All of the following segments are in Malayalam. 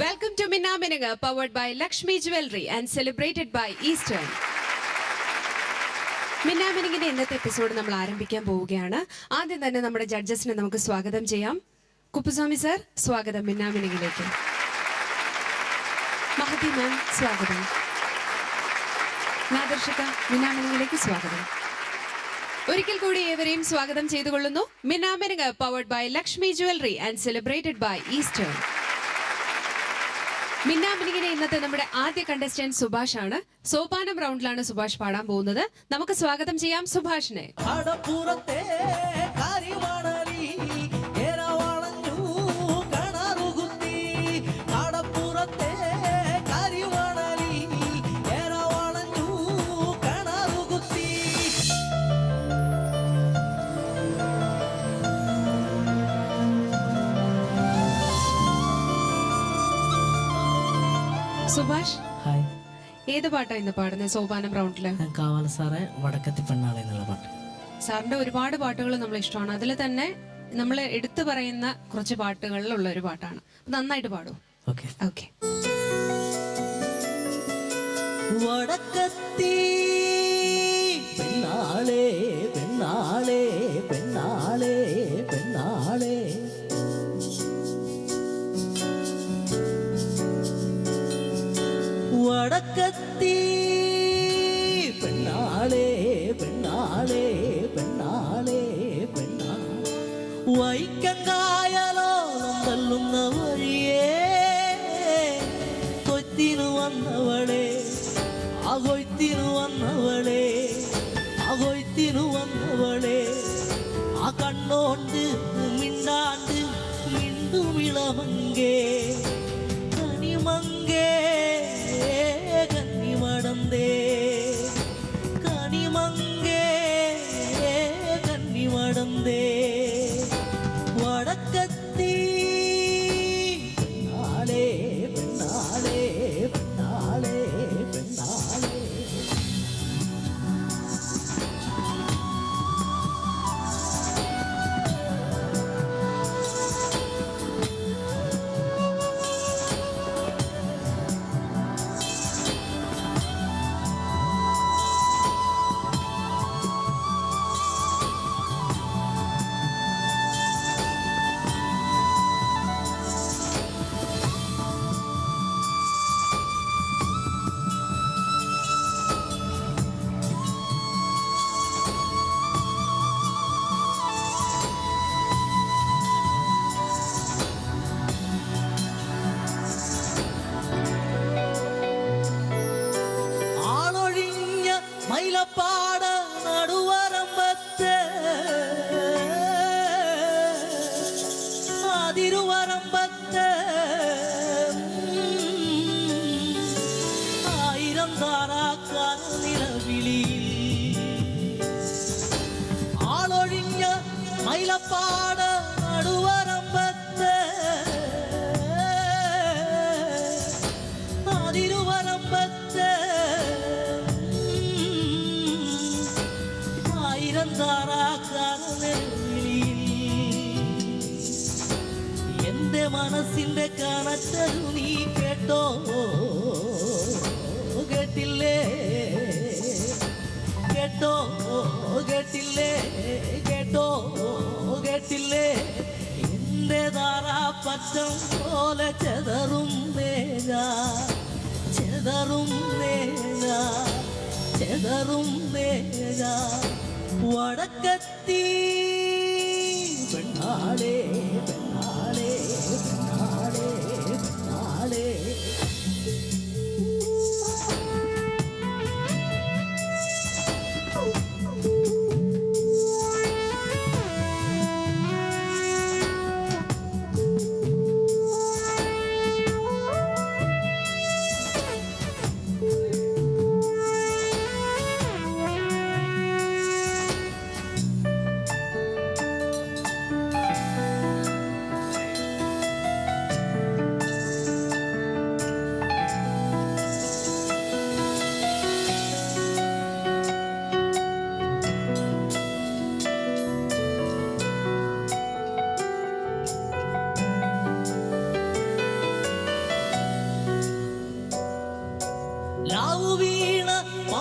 Welcome to Minna Minanga, powered by Lakshmi Jewelry and celebrated by Eastern. മിന്നാ മിനുങ്ങിന്റെ ഇന്നത്തെ എപ്പിസോഡ് നമ്മൾ ആരംഭിക്കാൻ പോവുകയാണ്. ആദ്യം തന്നെ നമ്മുടെ ജഡ്ജസിനെ നമുക്ക് സ്വാഗതം ചെയ്യാം. കുപ്പുസ്വാമി സർ, സ്വാഗതം മിന്നാ മിനുങ്ങിലേക്ക്. മഹതി മാം, സ്വാഗതം. നാദർഷിക, മിന്നാ മിനുങ്ങിലേക്ക് സ്വാഗതം. ഒരിക്കൽ കൂടി ഏവരെയും സ്വാഗതം ചെയ്തുകൊള്ളുന്നു. Minna Minungu powered by Lakshmi jewellery and celebrated by Eastern. Minna മിനുങ്ങിനെ ഇന്നത്തെ നമ്മുടെ ആദ്യ കണ്ടസ്റ്റന്റ് സുഭാഷ് ആണ്. സോപാനം റൗണ്ടിലാണ് സുഭാഷ് പാടാൻ പോകുന്നത്. നമുക്ക് സ്വാഗതം ചെയ്യാം സുഭാഷിനെ. സുഭാഷ്, ഹായ്. ഏത് പാട്ടാ ഇന്ന് പാടുന്നത് സോപാനം റൗണ്ടില്? കാവാല സാറേ, വടക്കത്തി പെണ്ണാളെ എന്നുള്ള പാട്ട്. സാറിന്റെ ഒരുപാട് പാട്ടുകൾ നമ്മൾ ഇഷ്ടമാണ്. അതിൽ തന്നെ നമ്മൾ എടുത്തു പറയുന്ന കുറച്ച് പാട്ടുകളിലുള്ള ഒരു പാട്ടാണ്. നന്നായിട്ട് പാടും. Okay okay. വടക്കത്തി പെണ്ണാളെ പെണ്ണാളെ പെണ്ണാളെ പെണ്ണാളെ, വടക്കത്തി പെണ്ണാളെ പെണ്ണാളെ പെണ്ണാളെ പെണ്ണാളെ, വൈക്കങ്കായലോളം തല്ലുന്ന വഴിയേ കൊയ്ത്തിനു വന്നവളെ, ആ കൊയ്ത്തിനു വന്നവളെ, ആ കൊയ്ത്തിനു വന്നവളെ, ആ കണ്ണോണ്ട് മിണ്ടാണ്ട് മിണ്ടുമിളമങ്കേ കനിമങ്കേ കന്നിമടന്തേ കനിമങ്കേ കന്നിമടന്തേ, വടക്കത്തി പെണ്ണാളെ പെണ്ണാളെ പെണ്ണാളെ പെണ്ണാളെ. മൈലപ്പാട് നടുവരമ്പത്ത് അതിരുവരമ്പത്ത് ആയിരം താറാക്കാൽ നിലവിളിയിൽ, ആളൊഴിഞ്ഞ മൈലപ്പാട് നടുവരമ്പത്ത് അതിരുവരമ്പത്ത് എന്റെ മനസ്സിന്റെ കനത്തതു നീ കേട്ടോ കേട്ടില്ലേ, കേട്ടോ കേട്ടില്ലേ, കേട്ടോ കേട്ടില്ലേ, എന്റെ താരാപറ്റം പോലെ ചെതറും നേജ ചെതറും നേജ ചെതറും നേജ, വടക്കത്തി പെണ്ണാളെ പെണ്ണാളെ പെണ്ണാളെ പെണ്ണാളെ.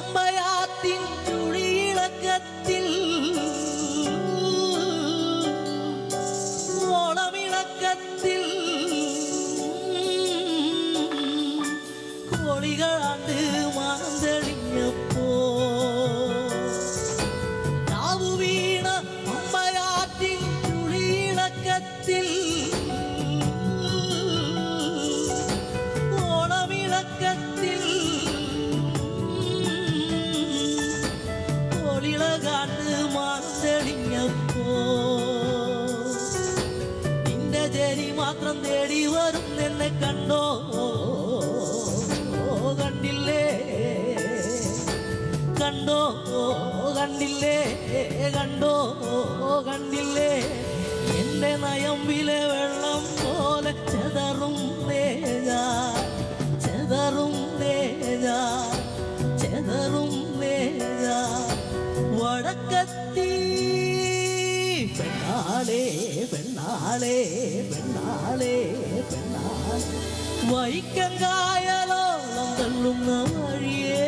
അമ്പയാത്തിൻ ചുഴിയിളക്കത്തിൽ ഓളമിളക്കത്തിൽ കോളികളാണ്ട് മനം തെളിഞ്ഞപ്പോ നാവു വീണ അമ്പയാത്തിൻ ചുഴിയിളക്കത്തിൽ ഓളമിളക്കത്തിൽ കോളിളകാണ്ട് മനം തെളിഞ്ഞപ്പോ നിന്റെ ജരി മാത്രം തേടി വരും എന്നെ കണ്ടോ കണ്ടില്ലേ കണ്ടോ കണ്ടില്ലേ കണ്ടോ കണ്ടില്ലേ എന്റെ നയമ്പിലെ വെള്ളം പോലെ ചെതറും നേജാ ചെതറും നേജാ ചെതറും നേജാ വടക്കത്തി പെണ്ണാളേ പെണ്ണാളേ പെണ്ണാളേ പെണ്ണാളേ വൈക്കങ്കായലോളം തള്ളുന്ന വഴിയേ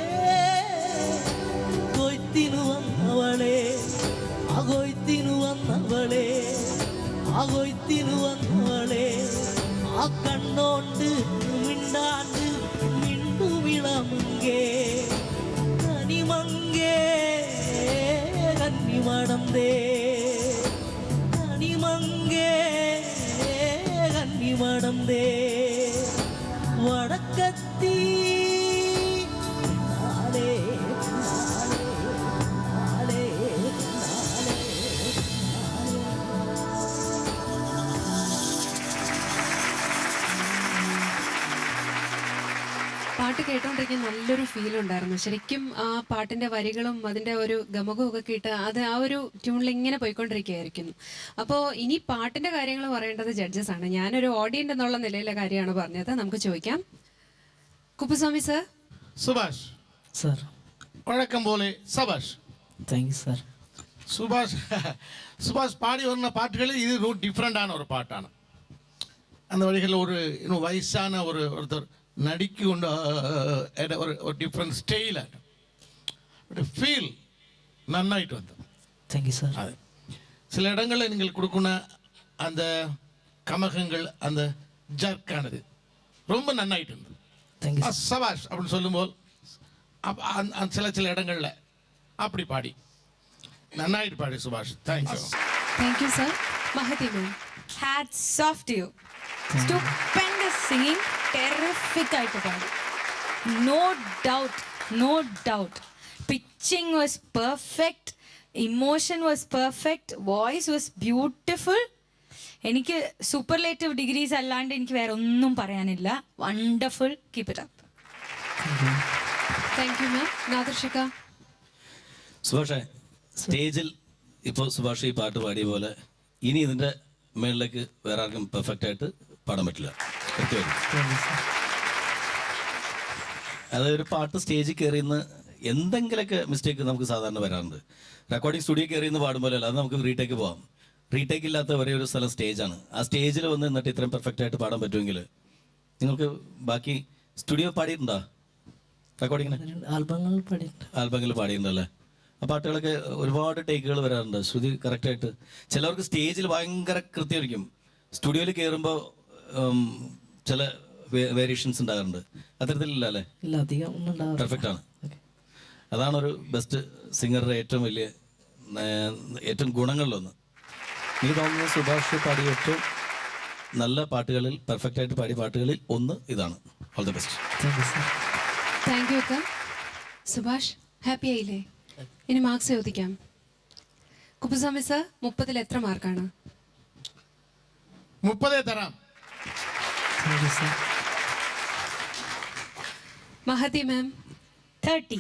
കൊയ്ത്തിനു വന്നവളെ അകൊയ്ത്തിനു വന്നവളെ അകൊയ്ത്തിനു വന്നവളെ ആ കണ്ണോണ്ട് മിണ്ടാണ്ട് മിണ്ടുമിളമുങ്കേ കനിമങ്കേ കന്നിമടന്തേ കനിമങ്കേ കന്നിമടന്തേ വടക്കത്തി നാളെ നാളെ നാളെ പാട്ട് കേട്ടോണ്ടിരിക്കാൻ നല്ലൊരു ഫീൽ ഉണ്ടായിരുന്നു. ശരിക്കും ആ പാട്ടിന്റെ വരികളും അതിന്റെ ഒരു ഗമകവും ഒക്കെ കേട്ട് അത് ആ ഒരു ട്യൂണിൽ ഇങ്ങനെ പോയിക്കൊണ്ടിരിക്കുകയായിരിക്കുന്നു. അപ്പോൾ ഇനി പാട്ടിന്റെ കാര്യങ്ങൾ പറയേണ്ടത് ജഡ്ജസ് ആണ്. ഞാനൊരു ഓഡിയൻസ് എന്നുള്ള നിലയിലെ കാര്യമാണ് പറഞ്ഞത്. നമുക്ക് ചോദിക്കാം. കുപ്പുസ്വാമി സർ. സുഭാഷ് സർ. വഴക്കം പോലെ സഭാഷ്. Thank you sir. സുഭാഷ് പാടി വരുന്ന പാട്ടുകളിൽ ഇത് ഡിഫറെൻ്റാன ஒரு பாட்டாണ്. அந்த வழிகளில் ஒரு வயசான ஒருத்தர் நடிக்குண்ட ஒரு டிஃப்ரெண்ட் ஸ்டைலாக ஒரு ஃபீல் நன்னாயிட்டு வந்தது. Thank you sir. அது சில இடங்களில் நீங்கள் கொடுக்குன அந்த கமகங்கள் அந்த ஜர்க்கானது ரொம்ப நன்னாயிட்டு இருந்தது. Thank you. சபாஷ் அப்படின்னு சொல்லும்போது சில இடங்களில் அப்படி பாடி നന്നായിട്ട് പാടി Subhash. Thank you. Thank you sir. Mahathi ma'am. Hats off to you. Stupendous singing. Terrific ആയിട്ട് പാടി. No doubt. No doubt. Pitching was perfect. Emotion was perfect. Voice was beautiful. എനിക്ക് സൂപ്പർലേറ്റീവ് ഡിഗ്രീസ് അല്ലാണ്ട് എനിക്ക് വേറെ ഒന്നും പറയാനില്ല. Wonderful. Keep it up. Thank you ma'am. Nadarshika. സുഭാഷേ, സ്റ്റേജിൽ ഇപ്പോൾ സുഭാഷ് ഈ പാട്ട് പാടിയ പോലെ ഇനി ഇതിൻ്റെ മേളിലേക്ക് വേറെ ആർക്കും പെർഫെക്റ്റ് ആയിട്ട് പാടാൻ പറ്റില്ല. കൃത്യമായിട്ട് അതൊരു പാട്ട് സ്റ്റേജിൽ കയറിയെന്ന് എന്തെങ്കിലുമൊക്കെ മിസ്റ്റേക്ക് നമുക്ക് സാധാരണ വരാറുണ്ട്. റെക്കോർഡിംഗ് സ്റ്റുഡിയോ കയറിയെന്ന് പാടുമ്പോഴല്ല, അത് നമുക്ക് റീടേക്ക് പോകാം. റീടേക്ക് ഇല്ലാത്ത ഒരേ ഒരു സ്ഥലം സ്റ്റേജാണ്. ആ സ്റ്റേജിൽ വന്ന് നിന്നിട്ട് ഇത്രയും പെർഫെക്റ്റ് ആയിട്ട് പാടാൻ പറ്റുമെങ്കിൽ നിങ്ങൾക്ക് ബാക്കി സ്റ്റുഡിയോ പാടിയിട്ടുണ്ടോ? റെക്കോർഡിങ്ങിന് ആൽബങ്ങളിൽ പാടിയിട്ടുണ്ടല്ലേ? ആ പാട്ടുകളൊക്കെ ഒരുപാട് ടേക്കുകൾ വരാറുണ്ട്, ശ്രുതി കറക്റ്റായിട്ട്. ചിലവർക്ക് സ്റ്റേജിൽ ഭയങ്കര കൃത്യമായിരിക്കും, സ്റ്റുഡിയോയിൽ കയറുമ്പോൾ ചില വേരിയേഷൻസ് ഉണ്ടാകാറുണ്ട്. അത്തരത്തിലില്ല അല്ലേ? പെർഫെക്റ്റ് ആണ്. അതാണ് ഒരു ബെസ്റ്റ് സിംഗറുടെ ഏറ്റവും ഗുണങ്ങളിലൊന്ന്. എനിക്ക് തോന്നുന്നു സുഭാഷ് പാടിയ ഏറ്റവും നല്ല പാട്ടുകളിൽ, പെർഫെക്റ്റ് ആയിട്ട് പാടിയ പാട്ടുകളിൽ ഒന്ന് ഇതാണ്. All the best. Thank U അക്ക. സുഭാഷ് ഹാപ്പി ആയില്ലേ? ഇനി മാർക്സ് ചോദിക്കാം. കുപ്പുസ്വാമി സർ, 30-ൽ എത്ര മാർക്കാണ്? 30 തരാം. മഹതി മാം. 30.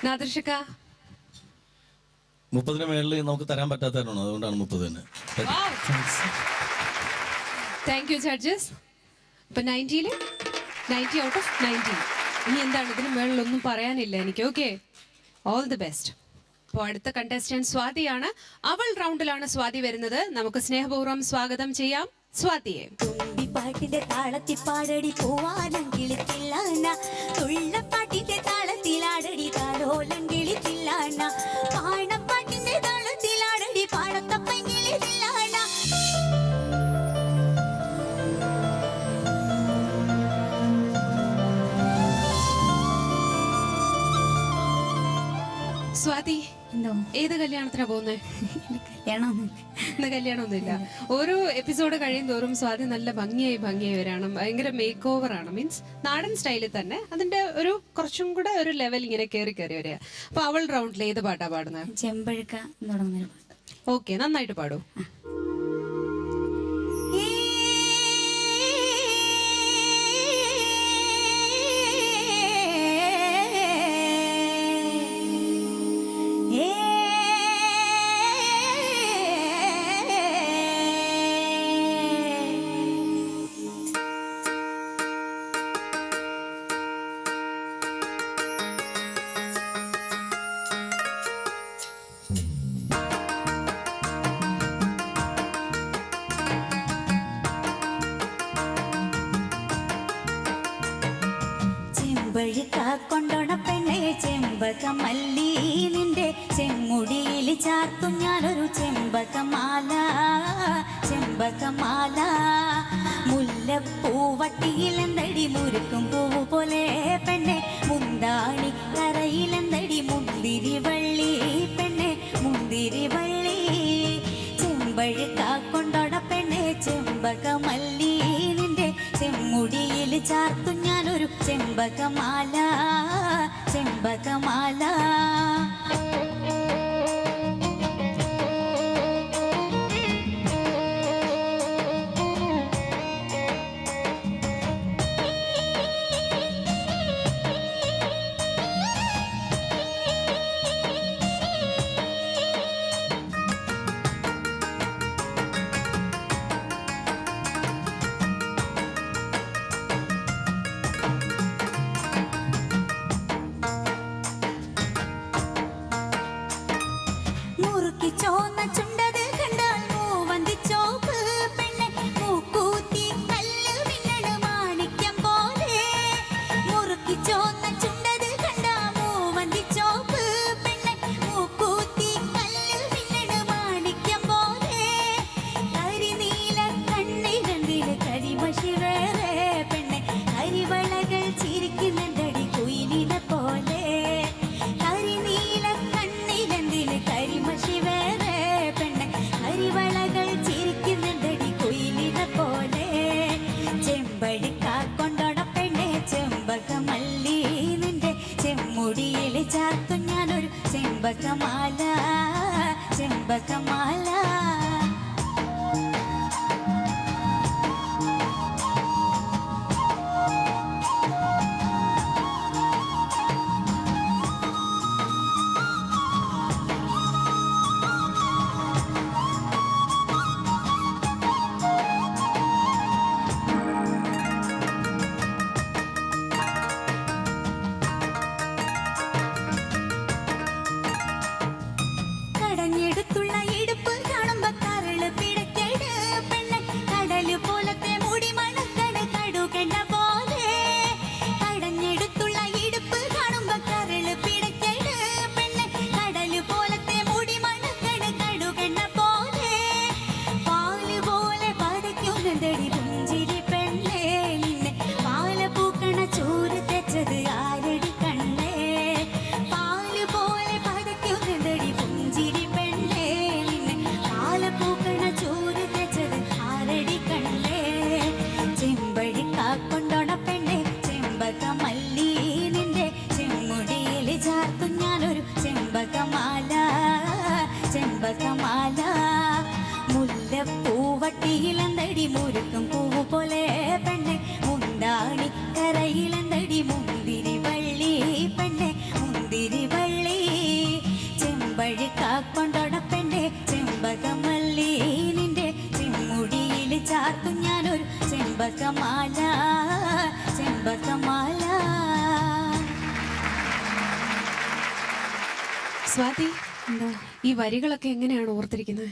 നാദർഷിക. 30-ന് മേളിൽ നമുക്ക് തരാൻ പറ്റാത്തതാണോ? അതുകൊണ്ടാണ് 30 തന്നെ. Thank you judges. ഇപ്പൊ 90-ൽ 90 ഔട്ട് ഓഫ് 90. ഇനി എന്താണ് ഇതിന് മേളിലൊന്നും പറയാനില്ല എനിക്ക്. Okay, all the best. അപ്പോൾ അടുത്ത കണ്ടസ്റ്റന്റ് സ്വാതിയാണ്. അവൾ റൗണ്ടിലാണ് സ്വാതി വരുന്നത്. നമുക്ക് സ്നേഹപൂർവ്വം സ്വാഗതം ചെയ്യാം സ്വാതിയെ. പാട്ടിന്റെ താളത്തിൽ പാടടി പോവാനും കിളിത്തില്ലാന തുള്ളപ്പാട്ടിന്റെ താളത്തിലാടടി താലോലം കിളിത്തില്ലാന പാണപ്പാട്ടിന്റെ താളത്തിലാടടി പാടത്തപ്പൻ കിളിത്തില്ലാന. സ്വാതി, എന്തോ ഏത് കല്യാണത്തിനാ പോകുന്നത്? കല്യാണം ഇന്ന് കല്യാണമൊന്നുമില്ല. ഓരോ എപ്പിസോഡ് കഴിയും തോറും സ്വാതി നല്ല ഭംഗിയായി വരാണ്. ഭയങ്കര മേക്ക് ഓവർ ആണ്. മീൻസ് നാടൻ സ്റ്റൈലിൽ തന്നെ അതിന്റെ ഒരു കുറച്ചും കൂടെ ഒരു ലെവൽ ഇങ്ങനെ കയറി വരിക. അപ്പൊ അവൾ റൗണ്ടിൽ ഏത് പാട്ടാ പാടുന്നത്? ചെമ്പഴുക്ക തുടങ്ങുന്നൊരു പാട്ട്. ഓക്കെ, നന്നായിട്ട് പാടൂ. ചെമ്പഴുക്ക കൊണ്ടോണ പെണ്ണെ ചെമ്പകമല്ലി നിന്റെ ചെമ്മുടിയിൽ ചാർത്തും ഞാനൊരു ചെമ്പകമാല ചെമ്പകമാല മുല്ലപ്പൂവട്ടിയിൽ എന്തടി മുരുക്കും പൂവ് പോലെ പെണ്ണെ മുന്താണി കരയിൽ എന്തടി മുന്തിരി വള്ളി പെണ്ണെ മുന്തിരി വള്ളി ചെമ്പഴുക്ക കൊണ്ടോണ പെണ്ണെ ചെമ്പകമല്ലി നിന്റെ ചെമ്മുടിയിൽ ചാർത്തും ഞാനൊരു ചെമ്പകമാല ചെമ്പകമാല. മുറുക്കി ചോന്ന ചുണ്ടത് കണ്ടാൽ മൂവന്തിച്ചോപ്പ് പെണ്ണെ മൂക്കൂത്തി കല്ല് മിന്നണ മാണിക്യം പോലെ മുറുക്കി ചോന്ന ചുണ്ടത് കണ്ടാ മൂവന്തിച്ചോപ്പ് പെണ്ണെ മൂക്കൂത്തി കല്ല് മിന്നണ മാണിക്യം പോലെ കരിനീല കണ്ണിരണ്ടില് കരിമഷി വേറെ പെണ്ണെ കരിവളകൾ ചിരിക്കുന്നുണ്ടടി കുയിലിനെ പോലെ കരിനീല കണ്ണിലെന്തില് കരിമഷി വേറെ പെണ്ണെ കരിവളകൾ ചിരിക്കുന്നുണ്ടടി കുയിലിനെ പോലെ ചെമ്പഴുക്ക കൊണ്ടോണ പെണ്ണെ ചെമ്പകമല്ലി നിന്റെ ചെമ്മുടിയിൽ ചാർത്തും ഞാനൊരു ചെമ്പകമാല ചെമ്പകമാല. കടഞ്ഞെടുത്തുള്ള ഇടുപ്പ് കാണുമ്പോ കരള് പിടക്കെട് പെണ്ണെ കടല് പോലത്തെ മുടി മണക്കട് കടുകെണ്ണ പോലെ കടഞ്ഞെടുത്തുള്ള ഇടുപ്പ് കാണുമ്പോ കരള് പിടക്കെട് പെണ്ണെ കടല് പോലത്തെ മുടി മണക്കട് കടുകെണ്ണ പോലെ പാല് പോലെ പതയ്ക്കുന്നതടി പുഞ്ചിരി പെണ്ണെ നിന്നെ പാല പൂക്കണ ചൂര് തെച്ചത് ആരടി കണ്ണേ പാല് പോലെ പതയ്ക്കുന്നതടി പുഞ്ചിരി പെണ്ണെ നിന്നെ പാല പൂക്കണ ചൂര് തെച്ചത് ആരടി കണ്ണേ ചെമ്പഴുക്ക കൊണ്ടോണ പെണ്ണെ ചെമ്പകമല്ലി നിന്റെ ചെമ്മുടിയിൽ ചാർത്തും ഞാനൊരു ചെമ്പകമാല ചെമ്പകമാല മുല്ലപ്പൂവട്ടിയിലെന്തടി മുരുക്കും പൂവ് പോലെ പെണ്ണെ മുന്താണി കരയിലെന്തടി മുന്തിരി വള്ളി പെണ്ണെ മുന്തിരി വള്ളി ചെമ്പഴുക്ക കൊണ്ടോണ പെണ്ണെ ചെമ്പകമല്ലി നിന്റെ ചെമ്മുടിയിൽ ചാർത്തും ഞാനൊരു ചെമ്പകമാല ചെമ്പകമാല. സ്വാതി, ഈ വരികളൊക്കെ എങ്ങനെയാണ് ഓർത്തിരിക്കുന്നത്?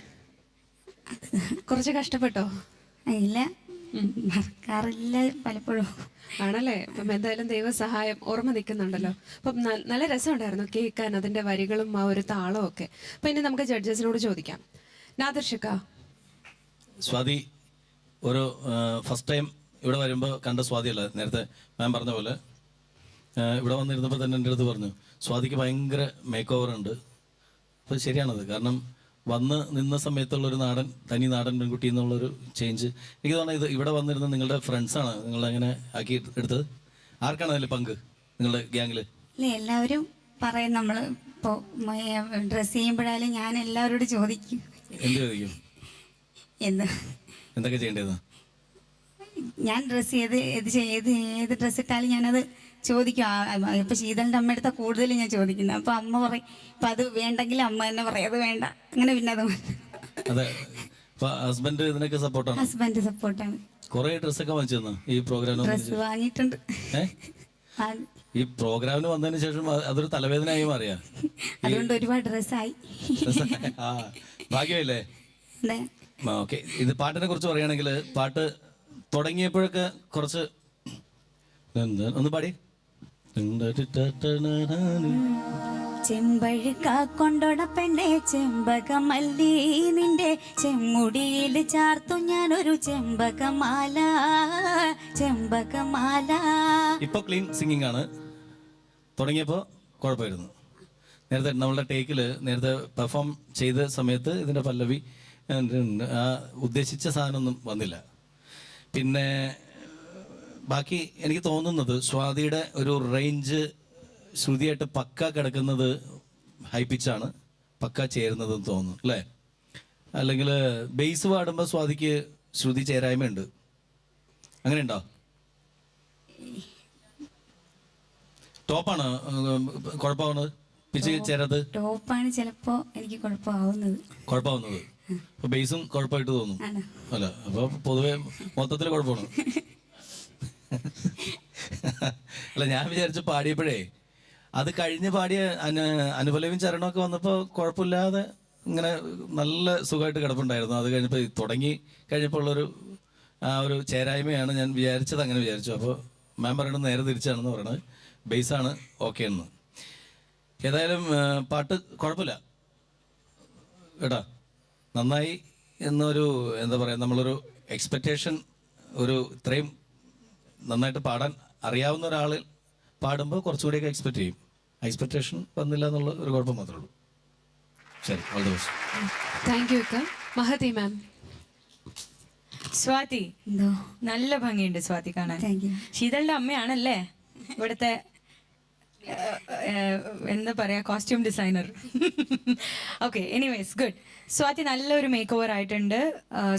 കുറച്ച് കഷ്ടപ്പെട്ടോ? ഇല്ല, മറക്കാറില്ല പലപ്പോഴും. ആണല്ലേ? അപ്പം എന്തായാലും ദൈവസഹായം ഓർമ്മ നിൽക്കുന്നുണ്ടല്ലോ. അപ്പം നല്ല രസമുണ്ടായിരുന്നു കേൾക്കാൻ അതിന്റെ വരികളും ആ ഒരു താളവും ഒക്കെ. അപ്പം ഇനി നമുക്ക് ജഡ്ജസിനോട് ചോദിക്കാം. നാദർഷിക്ക, സ്വാതി ഒരു ഫസ്റ്റ് ടൈം ഇവിടെ വരുമ്പോൾ കണ്ട സ്വാതിയല്ല, നേരത്തെ മാം പറഞ്ഞ പോലെ ഇവിടെ വന്നിരുന്നപ്പോൾ തന്നെ എൻ്റെ അടുത്ത് പറഞ്ഞു സ്വാതിക്ക് ഭയങ്കര മേക്ക് ഓവർ ഉണ്ട്. അപ്പോൾ ശരിയാണത്. കാരണം വന്ന് നിന്ന സമയത്തുള്ളൊരു തനി നാടൻ പെൺകുട്ടി എന്നുള്ളൊരു ചേഞ്ച് എനിക്ക് തോന്നുന്നത് ഇത് ഇവിടെ വന്നിരുന്ന നിങ്ങളുടെ ഫ്രണ്ട്സാണ് നിങ്ങളങ്ങനെ ആക്കി എടുത്തത്. ആർക്കാണ് അതിൽ പങ്ക് നിങ്ങളുടെ ഗ്യാങ്ങിൽ? ഇല്ല, എല്ലാവരും പറയും. നമ്മൾ ഇപ്പോൾ ഡ്രസ്സ് ചെയ്യുമ്പോഴായാലും ഞാൻ എല്ലാവരോടും ചോദിക്കും എന്ത് ചോദിക്കും? എന്തൊക്കെ ചെയ്യേണ്ടത്? ഞാൻ ഡ്രസ്സ് ഏത് ഡ്രസ്സ് ഇട്ടാലും ഞാനത് ചോദിക്കും. ഇപ്പം ശീതളിൻ്റെ അമ്മ എടുത്താൽ കൂടുതൽ ഞാൻ ചോദിക്കുന്നത്. അപ്പോൾ അമ്മ പറയും ഇപ്പം അത് വേണ്ടെങ്കിൽ അമ്മ തന്നെ പറയും അത് വേണ്ട. അങ്ങനെ പിന്നെ അത് അതെ. ഹസ്ബൻഡ് ഇതിനൊക്കെ സപ്പോർട്ടാണ്? ഹസ്ബൻഡ് സപ്പോർട്ടാണ്. കുറേ ഡ്രസ്സൊക്കെ വാങ്ങിച്ചു തന്നോ ഈ പ്രോഗ്രാമിന്? ഡ്രസ്സ് വാങ്ങിയിട്ടുണ്ട്. ഈ പ്രോഗ്രാമിന് വന്നതിന് ശേഷം അതൊരു തലവേദനയായി മാറിയാ? അതുകൊണ്ട് ഒരുപാട് ഡ്രസ്സായി. ആ ഭാഗ്യമില്ലേ? അതെ. ഓക്കെ, ഇത് പാട്ടിനെ കുറിച്ച് പറയുകയാണെങ്കിൽ പാട്ട് തുടങ്ങിയപ്പോഴൊക്കെ കുറച്ച് ഒന്ന് പാടി. ചെമ്പഴുക്ക കൊണ്ടോട പെണ്ണെ ചെമ്പകമല്ലി നിന്റെ ചെമ്മുടിയിൽ ചാർത്തു ഞാനൊരു ചെമ്പകമാല ചെമ്പകമാല. ഇപ്പൊ ക്ലീൻ സിംഗിങ് ആണ്. തുടങ്ങിയപ്പോൾ കുഴപ്പമായിരുന്നു. നേരത്തെ നമ്മളുടെ ടേക്കിൽ നേരത്തെ പെർഫോം ചെയ്ത സമയത്ത് ഇതിന്റെ പല്ലവി ആ ഉദ്ദേശിച്ച സാധനമൊന്നും വന്നില്ല. പിന്നെ ബാക്കി എനിക്ക് തോന്നുന്നത് സ്വാതിയുടെ ഒരു റേഞ്ച് ശ്രുതിയായിട്ട് പക്ക കിടക്കുന്നത് ഹൈ പിച്ചാണ്, പക്ക ചേരുന്നതെന്ന് തോന്നുന്നു അല്ലേ? അല്ലെങ്കിൽ ബേസ് പാടുമ്പോൾ സ്വാതിക്ക് ശ്രുതി ചേരായ്മയുണ്ട്, അങ്ങനെ ഉണ്ടോ? ടോപ്പാണ് കുഴപ്പമാവുന്നത്, പിച്ച് ചേരാത്തത് ടോപ്പാണ് ചിലപ്പോ എനിക്ക് കുഴപ്പമാവുന്നത്. അപ്പൊ ബേസും കുഴപ്പമായിട്ട് തോന്നും അല്ല? അപ്പൊ പൊതുവെ മൊത്തത്തിൽ കുഴപ്പമാണ്. അല്ല, ഞാൻ വിചാരിച്ചു പാടിയപ്പോഴേ അത് കഴിഞ്ഞ് പാടിയ അനുപലവും ചരണമൊക്കെ വന്നപ്പോൾ കുഴപ്പമില്ലാതെ ഇങ്ങനെ നല്ല സുഖമായിട്ട് കിടപ്പുണ്ടായിരുന്നു. അത് കഴിഞ്ഞപ്പോൾ തുടങ്ങി കഴിഞ്ഞപ്പോൾ ഉള്ളൊരു ആ ഒരു ചേരായ്മയാണ് ഞാൻ വിചാരിച്ചത്. അങ്ങനെ വിചാരിച്ചു. അപ്പോൾ മാം പറയണത് നേരെ തിരിച്ചാണെന്ന് പറയണത്. ബേസാണ് ഓക്കെ എന്ന്. ഏതായാലും പാട്ട് കുഴപ്പമില്ല കേട്ടോ, നന്നായി എന്നൊരു എന്താ പറയുക, നമ്മളൊരു എക്സ്പെക്റ്റേഷൻ, ഒരു ഇത്രയും നന്നായിട്ട് പാടാൻ അറിയാവുന്ന ഒരാൾ പാടുമ്പോൾ കുറച്ചുകൂടിയൊക്കെ എക്സ്പെക്ട് ചെയ്യും. എക്സ്പെക്ടേഷൻ വന്നില്ല എന്നുള്ള ഒരു കുഴപ്പം മാത്രമേ ഉള്ളൂ. ശരി, all the best. Thank you. Mahathi ma'am. Swathi, എന്തോ നല്ല ഭംഗിയുണ്ട് സ്വാതി കാണാൻ. Thank you. ശീതളിന്റെ അമ്മയാണല്ലേ ഇവിടുത്തെ എന്താ പറയാ, costume designer. Okay, anyways good. Swathi നല്ലൊരു മേക്ക് ഓവർ ആയിട്ടുണ്ട്.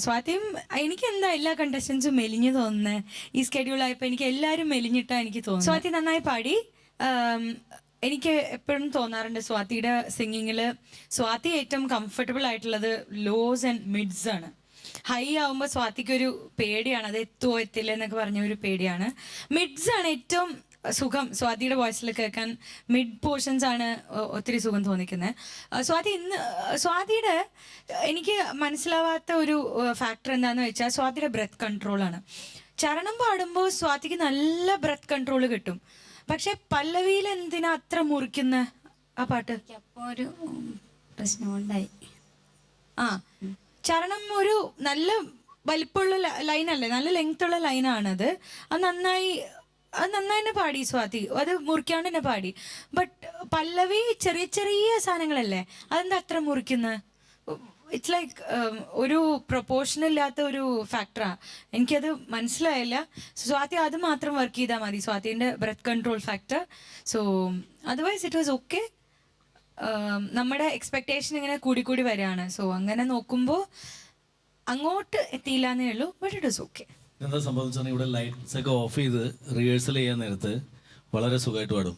സ്വാതിയും എനിക്ക് എന്താ എല്ലാ കണ്ടസ്റ്റൻസും മെലിഞ്ഞു തോന്നുന്നത്. ഈ സ്കെഡ്യൂൾ ആയപ്പോൾ എനിക്ക് എല്ലാവരും മെലിഞ്ഞിട്ടാ എനിക്ക് തോന്നുന്നു. സ്വാതി നന്നായി പാടി. എനിക്ക് എപ്പോഴും തോന്നാറുണ്ട് സ്വാതിയുടെ സിംഗിങ്ങിൽ സ്വാതി ഏറ്റവും കംഫർട്ടബിൾ ആയിട്ടുള്ളത് ലോസ് ആൻഡ് മിഡ്സ് ആണ്. ഹൈ ആവുമ്പോൾ സ്വാതിക്കൊരു പേടിയാണ്, അത് എത്തുമോ എത്തില്ല എന്നൊക്കെ പറഞ്ഞ ഒരു പേടിയാണ്. മിഡ്സ് ആണ് ഏറ്റവും സുഖം സ്വാതിയുടെ വോയിസിൽ കേൾക്കാൻ. മിഡ് പോർഷൻസ് ആണ് ഒത്തിരി സുഖം തോന്നിക്കുന്നത്. സ്വാതിയുടെ എനിക്ക് മനസ്സിലാവാത്ത ഒരു ഫാക്ടർ എന്താണെന്ന് വെച്ചാൽ സ്വാതിയുടെ ബ്രെത്ത് കൺട്രോളാണ്. ചരണം പാടുമ്പോൾ സ്വാതിക്ക് നല്ല ബ്രെത്ത് കൺട്രോൾ കിട്ടും. പക്ഷെ പല്ലവിയിൽ എന്തിനാ അത്ര മുറിക്കുന്ന ആ പാട്ട്? അപ്പോൾ ഒരു പ്രശ്നമുണ്ടായി. ആ, ചരണം ഒരു നല്ല വലിപ്പമുള്ള ലൈനല്ലേ, നല്ല ലെങ്ത് ഉള്ള ലൈനാണത്. അത് നന്നായി തന്നെ പാടി സ്വാതി, അത് മുറിക്കാണ്ട് തന്നെ പാടി. ബട്ട് പല്ലവി ചെറിയ ചെറിയ സാധനങ്ങളല്ലേ, അതെന്താ അത്ര മുറിക്കുന്നത്? ഇറ്റ്സ് ലൈക്ക് ഒരു പ്രൊപ്പോർഷൻ ഇല്ലാത്ത ഒരു ഫാക്ടറാ. എനിക്കത് മനസ്സിലായില്ല. സ്വാതി അത് മാത്രം വർക്ക് ചെയ്താൽ മതി, സ്വാതിൻ്റെ breath control factor. So otherwise it was okay. നമ്മുടെ എക്സ്പെക്ടേഷൻ ഇങ്ങനെ കൂടി വരികയാണ്. സോ അങ്ങനെ നോക്കുമ്പോൾ അങ്ങോട്ട് എത്തിയില്ല എന്നേ ഉള്ളൂ, ബട്ട് ഇറ്റ് വാസ് ഓക്കെ. എന്താ സംഭവിച്ചാൽ ഇവിടെ ലൈറ്റ്സ് ഒക്കെ ഓഫ് ചെയ്ത് റിഹേഴ്സൽ ചെയ്യാൻ നേരത്ത് വളരെ സുഖമായിട്ട് പാടും.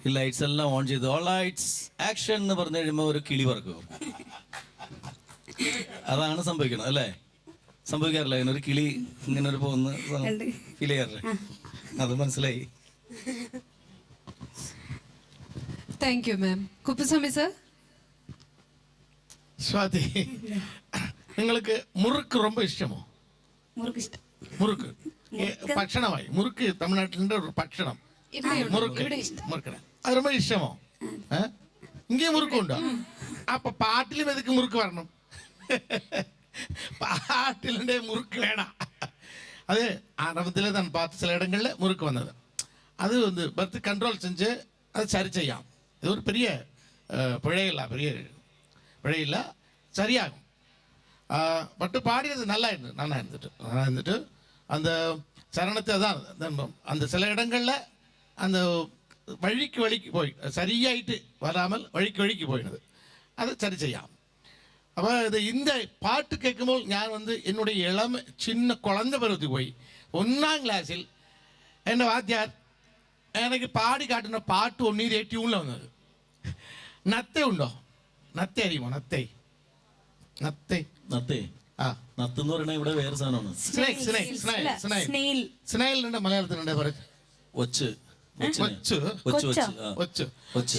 ഈ ലൈറ്റ്സ് എല്ലാം ഓൺ ചെയ്ത് ഓൾ ലൈറ്റ്സ് ആക്ഷൻ എന്ന് പറഞ്ഞു കഴിയുമ്പോൾ ഒരു കിളി പറക്കും. അതാണ് സംഭവിക്കണം അല്ലേ? സംഭവിക്കാറില്ല ഇങ്ങനെ ഒരു കിളി ഇങ്ങനെ ഒരു പോകുന്ന ഫീൽ ചെയ്യാറില്ലേ? അത് മനസ്സിലായി. Thank you ma'am. Kuppuswamy sir. Swathi, നിങ്ങൾക്ക് മുറുക്ക് ரொம்ப ഇഷ്ടമോ? മുറുക്ക് ഇഷ്ടം. മുറുക്ക് ഭക്ഷണമായി മുറുക്ക് തമിഴ്നാട്ടിലെ ഒരു ഭക്ഷണം മുറുക്ക് മുറുക്കണ അത് ரொம்ப ഇഷ്ടമോ ഇങ്ങനെ മുറുക്കുണ്ടോ അപ്പൊ പാട്ടിലും എതുക്ക് മുറുക്ക് വരണം പാട്ടിലെ മുറുക്ക് വേണം அது ஆரம்பத்தில் நான் பார்த்த சில இடங்களில் முறுக்கு வந்தது அது வந்து பர்த் கண்ட்ரோல் செஞ்சு அது சரி செய்யாம் இது ஒரு பெரிய பிழையில்லை பிழையில்லை சரியாகும் பட்டு பாடியது நல்லா இருந்துட்டு அந்த சரணத்தை தான் அந்த சில இடங்களில் அந்த வழிக்கு போய் சரியாயிட்டு வராமல் வழிக்கு போயிடுது அது சரி செய்யாம் അപ്പോൾ இந்த പാട്ട് കേൾക്കുമ്പോൾ ഞാൻ என்னுடைய ഇളം ചിന്ന കുളഞ്ഞ പരുവത്തിൽ പോയി 1ാം ക്ലാസ്സിൽ എൻ്റെ വാദ്യാർ എനിക്ക് പാടി കാട്ടുന്ന പാട്ട് ഒന്നീതേ ട്യൂണിൽ വന്നത് നത്തെ ഉണ്ടോ നത്തെ അറിയുമോ നത്തെ നത്തെ നത്തേ ആ നത്ത് എന്ന് പറയുന്നത് ഇവിടെ വേറെ സാധനമാണ്. സ്നൈലിന്റെ മലയാളത്തിനുണ്ട് പറയും ഒച്ച് ഒച്ച് ഒച്ച് ഒച്ച്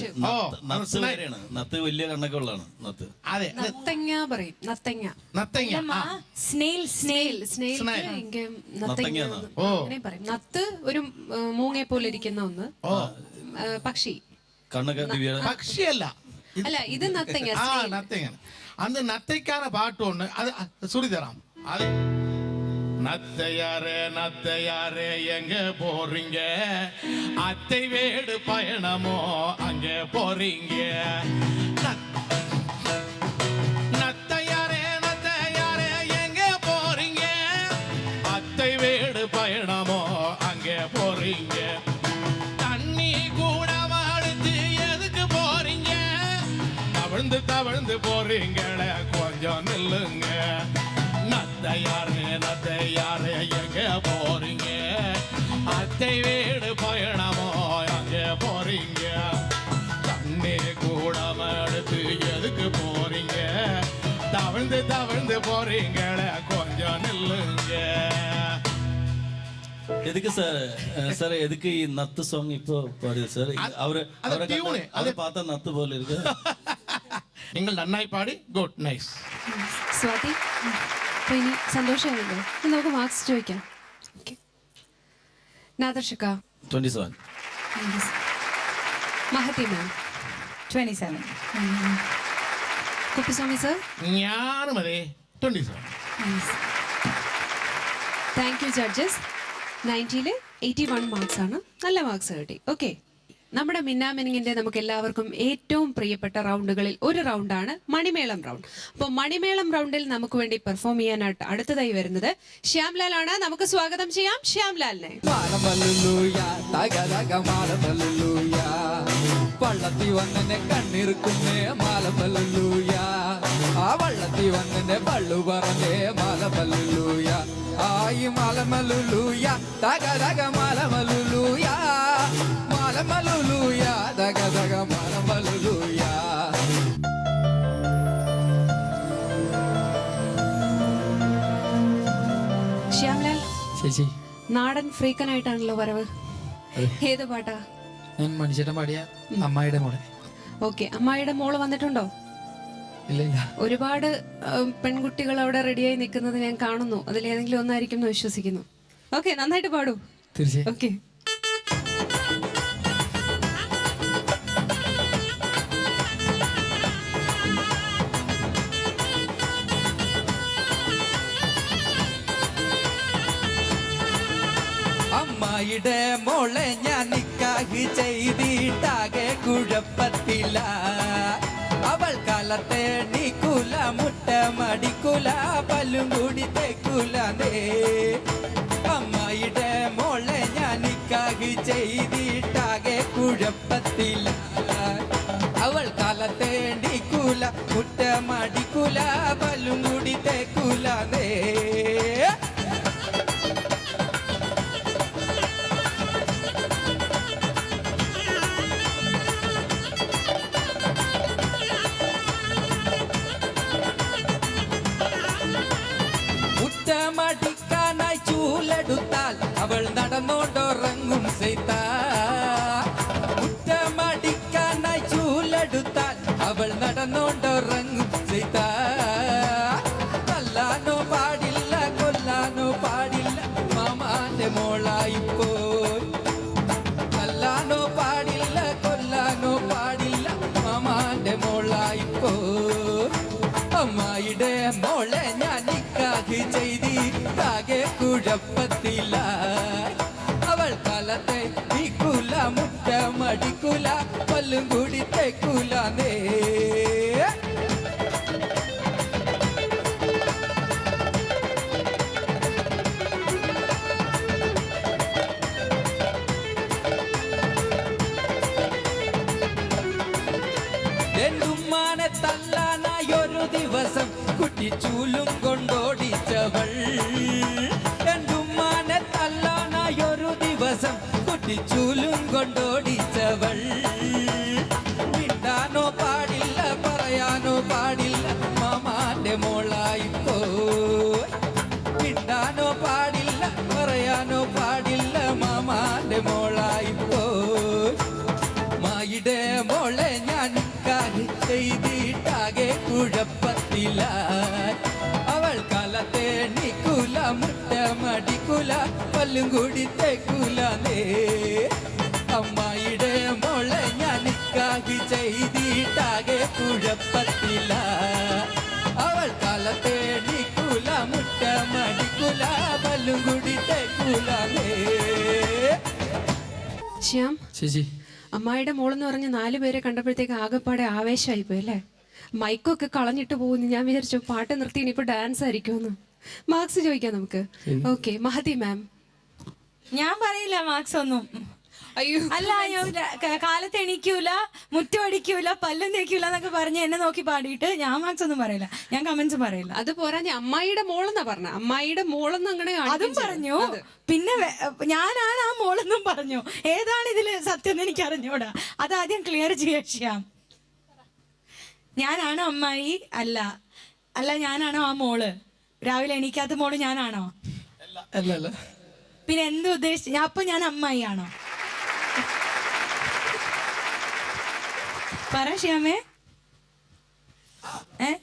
നത്ത് വേറെയാണ്. നത്ത് വലിയ കണ്ണൊക്കെ ഉള്ളതാണ് നത്ത്. അതെ നത്തങ്ങ പറയും നത്തങ്ങ നത്തങ്ങ സ്നെയിൽ സ്നെയിൽ നത്തങ്ങ പറയും. നത്ത് ഒരു മൂങ്ങയെ പോലെ ഇരിക്കുന്ന ഒന്ന് പക്ഷി കണ്ണൊക്കെ ദിവ്യ പക്ഷിയല്ല അല്ല ഇത് നത്തങ്ങ ആ നത്തങ്ങ அந்த நத்தைக்கான பாட்டு ஒண்ணு அது சொல்லி தராம் அது நத்தையாரே எங்க போறீங்க அத்தை வீடு பயணமோ அங்க போறீங்க நத்தையாரே எங்க போறீங்க அத்தை வீடு பயணமோ அங்க போறீங்க தண்ணி கூட எடுத்து எதுக்கு போறீங்க தவழ்ந்து போறீங்களே கொஞ்சம் நில்லுங்க நத்தையாரே எங்க போறீங்க அத்தை வீடு பயணமோ அங்க போறீங்க தண்ணி கூட எடுத்து எதுக்கு போறீங்க தவழ்ந்து போறீங்களே கொஞ்சம் நில்லுங்க. எதுக்கு சார் எதுக்கு நத்து சாங் இப்போ பாடுது சார்? அவரை பார்த்தா நத்து போல இருக்கு. നിങ്ങൾ നന്നായി പാടി ഗുഡ് നൈസ്. സ്വാതി അപ്പൊ ഇനി സന്തോഷമായല്ലോ നമുക്ക് മാർക്സ് ചോദിക്കാം. നാദർഷിക 27. മഹതി മാം 27. കുപ്പിസ്വാമി സർ ഞാനും അതെ 27. Thank you judges. 90-ൽ 81 മാർക്സ് ആണ്. നല്ല മാർക്സ് കിട്ടി. ഓക്കെ, നമ്മുടെ മിന്നാമിനിങ്ങിന്റെ നമുക്ക് എല്ലാവർക്കും ഏറ്റവും പ്രിയപ്പെട്ട റൗണ്ടുകളിൽ ഒരു റൗണ്ടാണ് മണിമേളം റൗണ്ട്. അപ്പോൾ മണിമേളം റൗണ്ടിൽ നമുക്ക് വേണ്ടി പെർഫോം ചെയ്യാനായിട്ട് അടുത്തതായി വരുന്നത് ശ്യാംലാൽ ആണ്. നമുക്ക് സ്വാഗതം ചെയ്യാം ശ്യാംലാലിനെ. വള്ളത്തി വന്നെ കണ്ണിറുക്കുന്നേ മാലപ്പല്ലൂയ ആ വള്ളത്തി വന്നെ പള്ളു പറഞ്ഞേ മാലപ്പല്ലൂയ ആയി മാലമല്ലൂയ തക തക മാലമല്ലൂയ മാലമല്ലൂയ തക തക മാലമല്ലൂയ. ശ്യാംലാൽ ചേച്ചി നാടൻ ഫ്രീക്കനായിട്ടാണല്ലോ വരവ്. ഏത് പാട്ടാ? ഞാൻ മനുഷ്യന്റെ പാടിയ അമ്മായിയുടെ മോളെ. ഓക്കെ, അമ്മായിയുടെ മോള് വന്നിട്ടുണ്ടോ? ഇല്ല. ഒരുപാട് പെൺകുട്ടികൾ അവിടെ റെഡിയായി നിൽക്കുന്നത് ഞാൻ കാണുന്നു. അതിലേതെങ്കിലും ഒന്നായിരിക്കും എന്ന് വിശ്വസിക്കുന്നു. ഓക്കെ, നന്നായിട്ട് പാടൂ. തീർച്ചയായും. ഓക്കെ. അമ്മായിയുടെ മോളെ ഞാൻ നിക്കാഹ് ചെയ്തിട്ടാകെ കുഴപ്പത്തില്ല. അവൾ കാലത്തെ നീക്കൂല മുട്ട മടിക്കൂല പല്ലും കൂടി തേക്കൂലേ. അമ്മായിയുടെ മോളെ ഞാൻ നിക്കാഹ് ചെയ്തിട്ടാകെ കുഴപ്പത്തില്ല. അവൾ കാലത്തെ നീക്കൂല മുട്ട മടിക്കൂല പല്ലും കൂടി തേക്കൂലേ. മടിക്കാനായി ചൂലെടുത്താൽ അവൾ നടന്നോണ്ടുറങ്ങും ചെയ്ത. മുറ്റമടിക്ക കുഴപ്പത്തിലായി അവൾ കാലത്തെ നീക്കൂല മുറ്റമടിക്കൂല പല്ലും കൂടി തേക്കൂലേ എന്നുമ്മാനെ തല്ലാനായൊരു ദിവസം കുട്ടിച്ചൂലും കൊണ്ടോടിച്ചവൾ എന്നുമ്മാനെ തല്ലാനായൊരു ദിവസം കുട്ടിച്ചൂലും കൊണ്ടോടിച്ചവൾ മിണ്ടാനോ പാടില്ല പറയാനോ പാടില്ല മാമാന്റെ മോളായിപ്പോ മിണ്ടാനോ പാടില്ല പറയാനോ പാടില്ല മാമാന്റെ മോളായിപ്പോ മായിടെ മോളെ ഞാൻ കാര്യം ചെയ്തിട്ടാകെ കുഴപ്പത്തില അവൾ കാലത്തെ എണ്ണിക്കൂല മുട്ടമടിക്കൂല പല്ലും കൂടി തേക്കൂലേ അമ്മായിടെ മോളെ ഞാൻ കാര്യം ചെയ്തിട്ടാകെ കുഴപ്പത്തില അവൾ കാലത്തെ എണ്ണിക്കൂല മുട്ടമടിക്കൂല പല്ലും കൂടി തേക്കൂലേ ശ്യാം, ചേച്ചി അമ്മായിയുടെ മോളെന്ന് പറഞ്ഞ് 4 പേരെ കണ്ടപ്പോഴത്തേക്ക് ആകെപ്പാടെ ആവേശമായി പോയി അല്ലേ? മൈക്കൊക്കെ കളഞ്ഞിട്ട് പോകുന്നു. ഞാൻ വിചാരിച്ചു പാട്ട് നിർത്തി ഇനിയിപ്പോൾ ഡാൻസ് ആയിരിക്കുമെന്ന്. മാർക്സ് ചോദിക്കാം നമുക്ക്. ഓക്കെ, മഹതി മാം. ഞാൻ പറയില്ല മാർക്സ് ഒന്നും. അയ്യോ, അല്ല, ഞാൻ കാലത്ത് എണീക്കൂല, മുറ്റം അടിക്കൂല, പല്ലും തേക്കൂല എന്നൊക്കെ പറഞ്ഞ് എന്നെ നോക്കി പാടിയിട്ട് ഞാൻ മാർക്സ് ഒന്നും പറയില്ല, ഞാൻ കമന്റ്സ് പറയില്ല. അത് പോരാ, അമ്മായിയുടെ മോളെന്നാ പറഞ്ഞ. അമ്മായിയുടെ മോളെന്ന് അങ്ങനെ അതും പറഞ്ഞു. പിന്നെ ഞാനാണ് ആ മോളെന്നും പറഞ്ഞു. ഏതാണ് ഇതില് സത്യം എന്ന് എനിക്ക് അറിഞ്ഞൂടാ. അതാദ്യം ക്ലിയർ ചെയ്യാം ശ്യാം. ഞാനാണോ അമ്മായി? അല്ല. അല്ല, ഞാനാണോ ആ മോള്? രാവിലെ എണീക്കാത്ത മോള് ഞാനാണോ? അല്ല അല്ല. പിന്നെ എന്ത് ഉദ്ദേശിച്ചു? അപ്പൊ ഞാൻ അമ്മായി ആണോ? പറ ശ്യാമേ,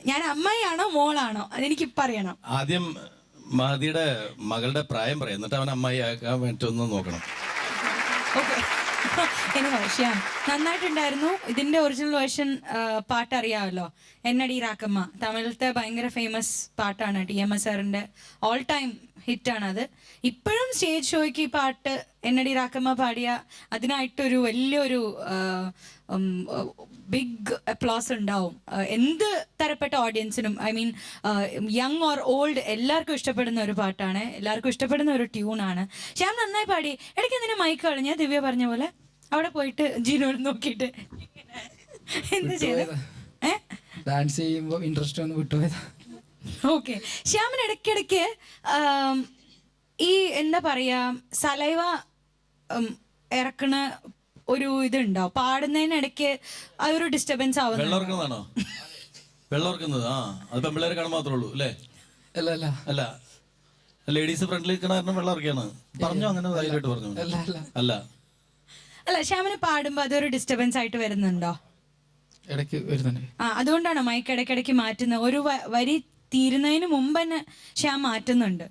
ഞാൻ അമ്മായിയാണോ മോളാണോ? അതെനിക്ക് പറയണം. ആദ്യം മഹതിയുടെ മകളുടെ പ്രായം പറയാം, എന്നിട്ട് അവൻ അമ്മായി ആക്കാൻ വേണ്ടിട്ടൊന്ന് നോക്കണം. ഓക്കെ, എനിവേ ശ്യാം നന്നായിട്ടുണ്ടായിരുന്നു. ഇതിന്റെ ഒറിജിനൽ വേർഷൻ പാട്ട് അറിയാമല്ലോ, എന്നടി രാക്കമ്മ. തമിഴത്തെ ഭയങ്കര ഫേമസ് പാട്ടാണ്, TMS സാറിന്റെ ഓൾ ടൈം ഹിറ്റാണ് അത്. ഇപ്പോഴും സ്റ്റേജ് ഷോയ്ക്ക് ഈ പാട്ട് എന്നടി രാക്കമ്മ പാടിയ അതിനായിട്ടൊരു വലിയൊരു ബിഗ് അപ്ലോസ് ഉണ്ടാവും. എന്ത് തരപ്പെട്ട ഓഡിയൻസിനും, I mean young or old, എല്ലാവർക്കും ഇഷ്ടപ്പെടുന്ന ഒരു പാട്ടാണ്, എല്ലാവർക്കും ഇഷ്ടപ്പെടുന്ന ഒരു ട്യൂണാണ്. ശ്യാം നന്നായി പാടി. ഇടയ്ക്ക് എന്തിനാ മൈക്ക് കളഞ്ഞ? ദിവ്യ പറഞ്ഞ പോലെ അവിടെ പോയിട്ട് ജീനോട് നോക്കിയിട്ട് എന്ത് ചെയ്ത? ഡാൻസ് ചെയ്യുമ്പോൾ ഇൻട്രസ്റ്റ് ഒന്ന് വിട്ടുപോയതാ. ഓക്കെ, ശ്യാമിന് ഇടയ്ക്കിടയ്ക്ക് ഈ എന്താ പറയാ സലൈവ ഇറക്കണ ഒരു ഇതുണ്ടാവും പാടുന്നതിനിടയ്ക്ക്, അതൊരു ഡിസ്റ്റർബൻസ് ആവുന്നു. വെള്ളവർക്കുന്നതാണോ? വെള്ളവർക്കുന്നത്, ആ, അത് പെമ്പിള്ളേരെ കാണാൻ മാത്രമേ ഉള്ളൂ അല്ലേ? അല്ല അല്ല അല്ല, ലേഡീസ് ഫ്രണ്ടിൽ നിൽക്കണ കാരണം വെള്ളവർക്കാണ്. പറഞ്ഞോ, അങ്ങനെ ധൈര്യമായിട്ട് പറഞ്ഞു. അല്ല അല്ല അല്ല അല്ല, ശ്യാമിന് പാടുമ്പോ അതൊരു ഡിസ്റ്റർബൻസ് ആയിട്ട് വരുന്നുണ്ടോ? ഇടയ്ക്ക് വരുന്നുണ്ട്. അതുകൊണ്ടാണോ മൈക്ക് ഇടയ്ക്കിടയ്ക്ക് മാറ്റുന്നത്? ഒരു വരി തീരുന്നതിന് മുമ്പ് തന്നെ ശ്യാം മാറ്റുന്നുണ്ട്.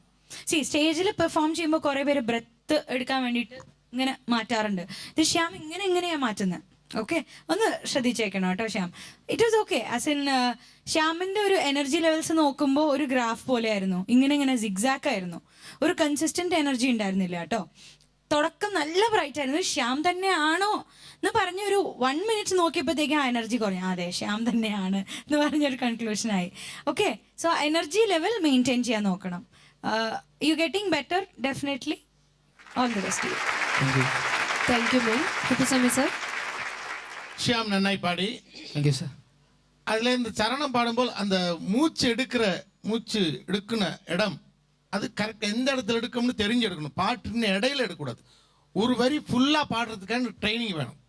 സ്റ്റേജിൽ പെർഫോം ചെയ്യുമ്പോൾ കുറെ പേര് ബ്രെത്ത് എടുക്കാൻ വേണ്ടിയിട്ട് ഇങ്ങനെ മാറ്റാറുണ്ട്. ഇത് ശ്യാം എങ്ങനെയാ മാറ്റുന്നത്? ഓക്കെ, ഒന്ന് ശ്രദ്ധിച്ചേക്കണം കേട്ടോ Shyam. It was okay. As in ശ്യാമിന്റെ ഒരു എനർജി ലെവൽസ് നോക്കുമ്പോൾ ഒരു ഗ്രാഫ് പോലെയായിരുന്നു. ഇങ്ങനെ സിഗ്സാക്ക് ആയിരുന്നു, ഒരു കൺസിസ്റ്റന്റ് എനർജി ഉണ്ടായിരുന്നില്ല കേട്ടോ. തുടക്കം നല്ല ബ്രൈറ്റ് ആയിരുന്നു. ശ്യാം തന്നെയാണോ എന്ന് പറഞ്ഞ ഒരു 1 മിനിറ്റ് നോക്കിയപ്പോഴത്തേക്കും ആ എനർജി കുറഞ്ഞു. അതെ, ശ്യാം തന്നെയാണ് എന്ന് പറഞ്ഞൊരു കൺക്ലൂഷനായി. Okay, so energy level maintain ചെയ്യാൻ നോക്കണം. You getting better, definitely. All the best. Thank you ma'am. Kuppuswamy sir. Shyam நன்னாய் பாடி. Thank you sir. அதில் இந்த சரணம் பாடும்போது அந்த மூச்சு எடுக்கிற இடம் அது கரெக்டாக எந்த இடத்துல எடுக்கணும்னு தெரிஞ்சு எடுக்கணும். பாட்டுன்னு இடையில எடுக்கக்கூடாது. ஒரு வரி ஃபுல்லாக பாடுறதுக்கான ட்ரைனிங் வேணும்.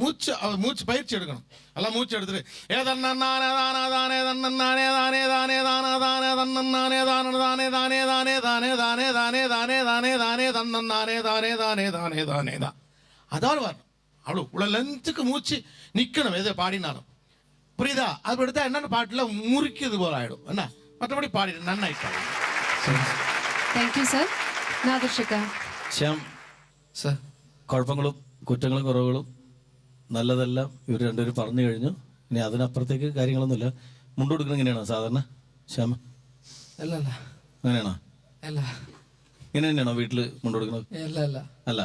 மூச்சு பயிற்சி எடுக்கணும். எல்லாம் மூச்சு எடுத்துட்டு ஏதன்னானே தானே தானே தன்னே தானே தானே தானே தானே தன்னே தானே தானே தானே தானே தானே தானே தானே தானே தானே தானே தன்னே தானே தானே தானே தானே தான் அதாவது வரணும். அவ்வளோ இவ்வளோ லென்த்துக்கு மூச்சு நிற்கணும் எதை பாடினாலும். புரியுதா? அது எடுத்தால் என்னென்ன பாட்டில் முறிக்கிறது போல ஆகிடும். என்ன மற்றபடி பாடிடு நன்னாയി பாடி. Thank you sir. Nadarshika. Shyam sir, കുഴപ്പങ്ങളും കുറ്റങ്ങളും കുറവുകളും നല്ലതെല്ലാം ഇവർ രണ്ടുപേരും പറഞ്ഞു കഴിഞ്ഞു. ഇനി അതിനപ്പുറത്തേക്ക് കാര്യങ്ങളൊന്നുമില്ല. മുണ്ട് കൊടുക്കണം. ഇങ്ങനെയാണോ സാധാരണ ശ്യാമ? അല്ല അല്ല അങ്ങനെയാണോ? അല്ല. ഇങ്ങനെ തന്നെയാണോ വീട്ടിൽ കൊണ്ടുകൊടുക്കുന്നത്? അല്ല അല്ല അല്ല,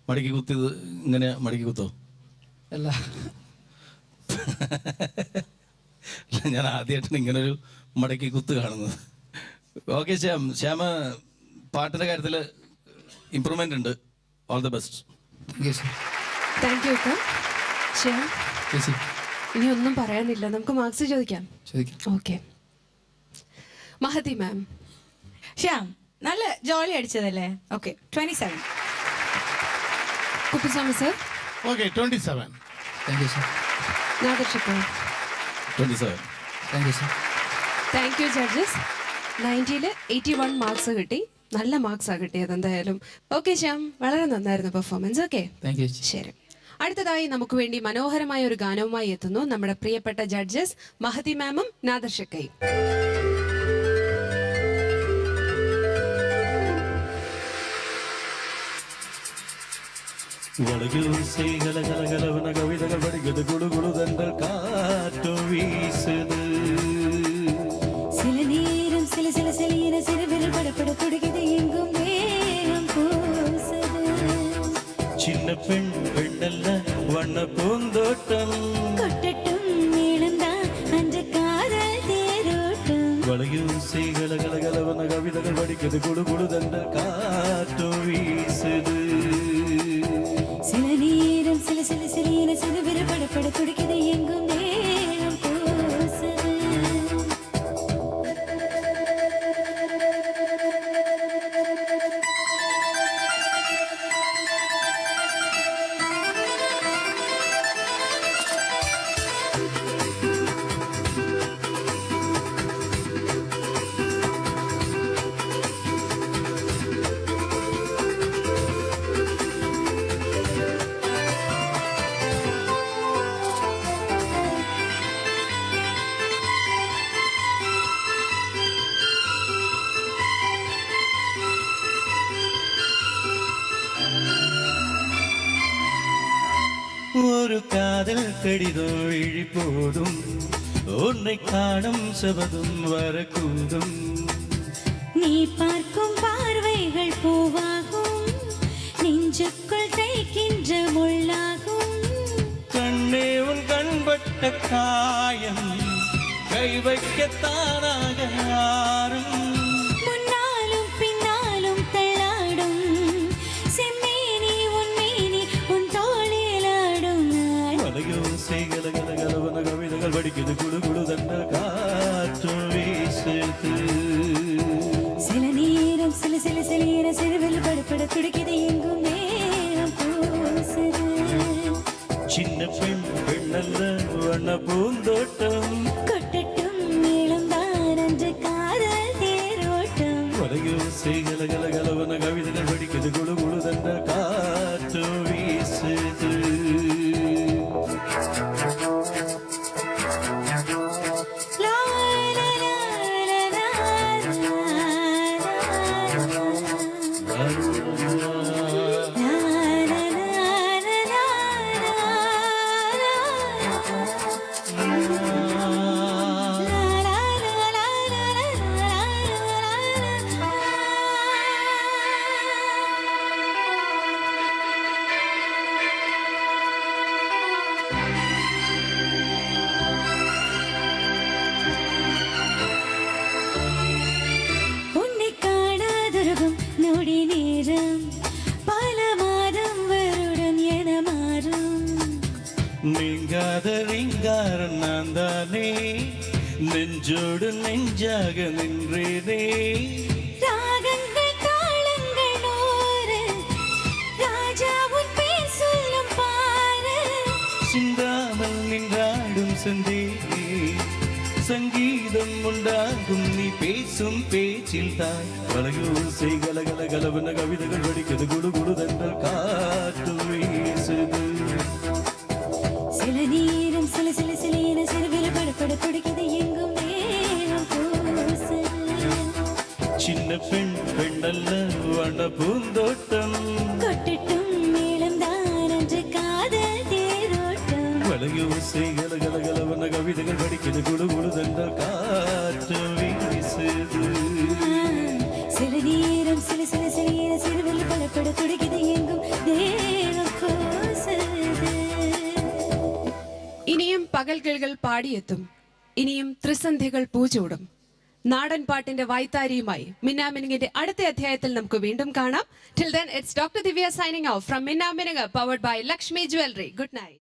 മടക്കി കുത്തിയത് ഇങ്ങനെ മടക്കി കുത്തോ? അല്ല. ഞാൻ ആദ്യമായിട്ടാണ് ഇങ്ങനൊരു മടക്കി കുത്ത് കാണുന്നത്. ഓക്കെ ശ്യാമ, പാട്ടിൻ്റെ കാര്യത്തിൽ ഇമ്പ്രൂവ്മെൻ്റ് ഉണ്ട്. All the best. Thank you sir. Thank U അക്ക. ശ്യാം, ചേച്ചി ഇനി ഒന്നും പറയാനില്ല, നമുക്ക് മാർക്സ് ചോദിക്കാം. ചോദിക്കാം. ഓക്കെ. മഹതി മാം. ശ്യാം, നല്ല ജോളി അടിച്ചതല്ലേ? Okay, 27. Kuppuswamy sir. Okay 27. Thank you sir. Nadarshika. 27. Thank you sir. Thank you judges. 90-ൽ 81 മാർക്സ് കിട്ടി. നല്ല മാർക്സാണ് കിട്ടിയത് എന്തായാലും. ഓക്കെ ശ്യാം, വളരെ നന്നായിരുന്നു പെർഫോമൻസ്. ഓക്കെ, താങ്ക് യു ചേച്ചി. ശരി. അടുത്തതായി നമുക്ക് വേണ്ടി മനോഹരമായ ഒരു ഗാനവുമായി എത്തുന്നു നമ്മുടെ പ്രിയപ്പെട്ട ജഡ്ജസ് മഹതി മാമും നാദർഷിക്കയും. കവിതകൾ പഠിക്കുന്നത് കുടുകുടുതണ്ടൽ കാറ്റു വീസുത്. சில நேரம் சில சில சில சிறுவிரல் படப்பட துடிக்குது எங்கும் வேகம் பூசுது. சின்ன பெண் பெண்ணல்ல வண்ண பூந்தோட்டம் கொட்டட்டும் மேளம்தான் அன்று காதல் தேரோட்டம். வளையோசை கலகலகலவன கவிதகள் படிக்கிறது குடுகுடுதண்டல் காற்று வீசுது. சில நேரம் சில சில சில சிறுவிரல் படப்பட துடிக்குது எங்கும் வேகம் பூசுது. ஒரு காதல் கடிதம் விழி போடும், உன்னை காணும் சபதம் வரக்கூடும். நீ பார்க்கும் பார்வைகள் பூவாகும், நெஞ்சுக்குள் தைக்கின்ற முள்ளாகும். கண்ணே உன் கண்பட்ட காயம் கை வைக்கத்தானாக யாரும். முன்னாலும் பின்னாலும் தள்ளாடும் செம்மேனி உன் மேனி உன் தோளிலாடும் நாள். வலையோசை கலகலகலவன கவிதைகள் படிக்குது குடுகுடுதண்ட காற்று வீசுது. சில நேரம் சில சில சில சிறுவில் படப்பட துடிக்குது எங்கும் நேரம் பூசுது. சின்ன பெண் பெண்ணல்ல வண்ண பூந்தோட்டம் கொட்டட்டும் மேளம் தான் அன்று காதல் தேரோட்டம். வலையோசை கலகலகலவன கவிதைகள் படிக்குது குடுகுடுதண்ட காற்று வீசுது. லா, லா, லா, லா, லா, லா, லா, உன்னை காணாதொருகும் நொடி நேரம் பல மாதம் வருடம் என மாறும். நீங்காத ரீங்காரன் நான் தானே, நெஞ்சோடு நெஞ்சாக நின்றேனே. ராகங்கள் தாளங்கள் நூறு, ராஜா உன் பேர் சொல்லும் பாரு. சிந்தாமல் நின்றாடும் செந்தேனே, சங்கீதம் உண்டாகும் நீ பேசும் பேச்சில் தான். வளையோசை கலகலகலவன கவிதைகள் படிக்கிறது குடுகுடுதண்டல் காற்று வீசுது. சில நேரம் சில சில சில சிறுவில் படப்பட துடிக்குது எங்கும் நேரம் பூசுது. சின்ன பெண் பெண்ணல்ல வண்ண பூந்தோட்டம் கொட்டட்டும் மேளம் தான் அன்று காதல் தேரோட்டம். வளையோசை கலகலகலவன கவிதைகள் படிக்கிறது குடுகுடுதண்டல் காற்று வீசுது. சில நேரம் சில பட துடிக்குது எங்கும் தேகம் கூசுது. ഇനിയും പകൽകിളികൾ പാടിയെത്തും, ഇനിയും ത്രിസന്ധികൾ പൂച്ചൂടും. നാടൻ പാട്ടിന്റെ വായ്ത്താരിയുമായി മിന്നാമിനുങ്ങിന്റെ അടുത്ത അധ്യായത്തിൽ നമുക്ക് വീണ്ടും കാണാം. Till then, it's Dr. Divya signing off from Minna Minanga, powered by Lakshmi Jewelry. Good night.